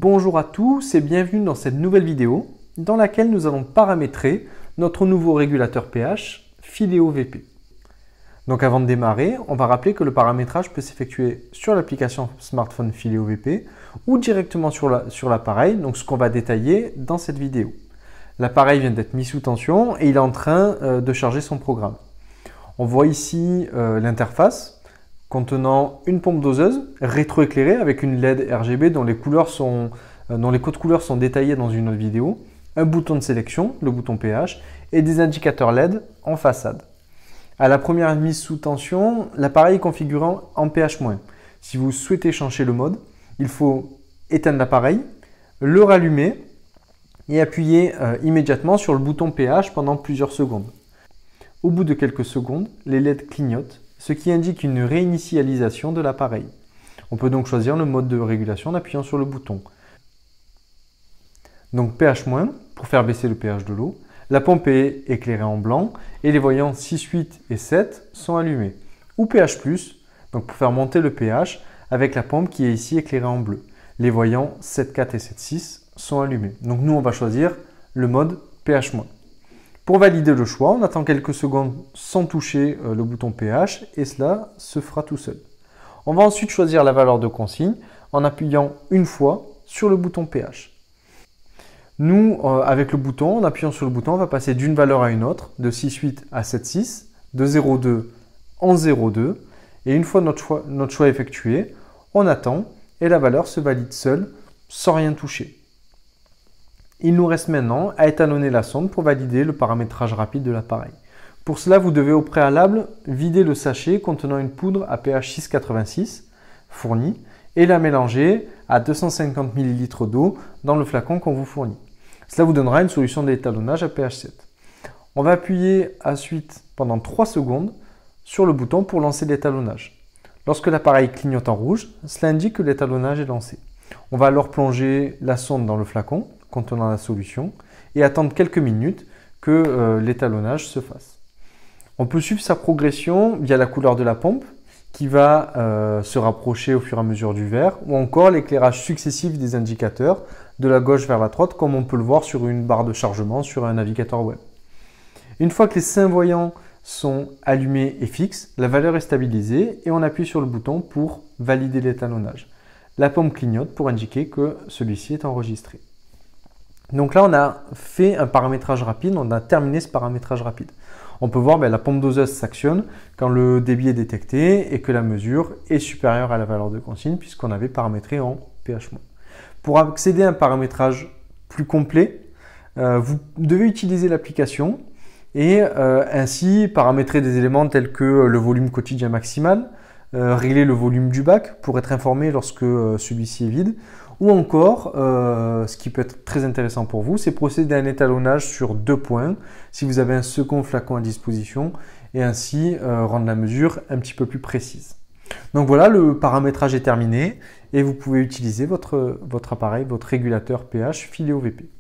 Bonjour à tous et bienvenue dans cette nouvelle vidéo dans laquelle nous allons paramétrer notre nouveau régulateur pH Phileo VP. Donc avant de démarrer, on va rappeler que le paramétrage peut s'effectuer sur l'application smartphone Phileo VP ou directement sur l'appareil, donc ce qu'on va détailler dans cette vidéo. L'appareil vient d'être mis sous tension et il est en train de charger son programme. On voit ici l'interface contenant une pompe doseuse rétroéclairée avec une LED RGB dont les codes couleurs sont détaillés dans une autre vidéo, un bouton de sélection, le bouton pH, et des indicateurs LED en façade. À la première mise sous tension, l'appareil est configuré en pH-. Si vous souhaitez changer le mode, il faut éteindre l'appareil, le rallumer et appuyer immédiatement sur le bouton pH pendant plusieurs secondes. Au bout de quelques secondes, les LED clignotent, ce qui indique une réinitialisation de l'appareil. On peut donc choisir le mode de régulation en appuyant sur le bouton. Donc pH- pour faire baisser le pH de l'eau. La pompe est éclairée en blanc et les voyants 6, 8 et 7 sont allumés. Ou pH+, donc pour faire monter le pH avec la pompe qui est ici éclairée en bleu. Les voyants 7, 4 et 7, 6 sont allumés. Donc nous on va choisir le mode pH-. Pour valider le choix, on attend quelques secondes sans toucher le bouton pH et cela se fera tout seul. On va ensuite choisir la valeur de consigne en appuyant une fois sur le bouton pH. Nous, avec le bouton, en appuyant sur le bouton, on va passer d'une valeur à une autre, de 6,8 à 7,6, de 0,2 en 0,2. Et une fois notre choix effectué, on attend et la valeur se valide seule, sans rien toucher. Il nous reste maintenant à étalonner la sonde pour valider le paramétrage rapide de l'appareil. Pour cela, vous devez au préalable vider le sachet contenant une poudre à pH 6,86 fournie et la mélanger à 250 ml d'eau dans le flacon qu'on vous fournit. Cela vous donnera une solution d'étalonnage à pH 7. On va appuyer ensuite pendant 3 secondes sur le bouton pour lancer l'étalonnage. Lorsque l'appareil clignote en rouge, cela indique que l'étalonnage est lancé. On va alors plonger la sonde dans le flacon contenant la solution et attendre quelques minutes que l'étalonnage se fasse. On peut suivre sa progression via la couleur de la pompe qui va se rapprocher au fur et à mesure du vert ou encore l'éclairage successif des indicateurs de la gauche vers la droite comme on peut le voir sur une barre de chargement sur un navigateur web. Une fois que les 5 voyants sont allumés et fixes, la valeur est stabilisée et on appuie sur le bouton pour valider l'étalonnage. La pompe clignote pour indiquer que celui-ci est enregistré. Donc là, on a fait un paramétrage rapide, on a terminé ce paramétrage rapide. On peut voir la pompe doseuse s'actionne quand le débit est détecté et que la mesure est supérieure à la valeur de consigne puisqu'on avait paramétré en pH-. Pour accéder à un paramétrage plus complet, vous devez utiliser l'application et ainsi paramétrer des éléments tels que le volume quotidien maximal, régler le volume du bac pour être informé lorsque celui-ci est vide, ou encore, ce qui peut être très intéressant pour vous, c'est procéder à un étalonnage sur 2 points si vous avez un second flacon à disposition et ainsi rendre la mesure un petit peu plus précise. Donc voilà, le paramétrage est terminé et vous pouvez utiliser votre appareil, votre régulateur pH Phileo VP.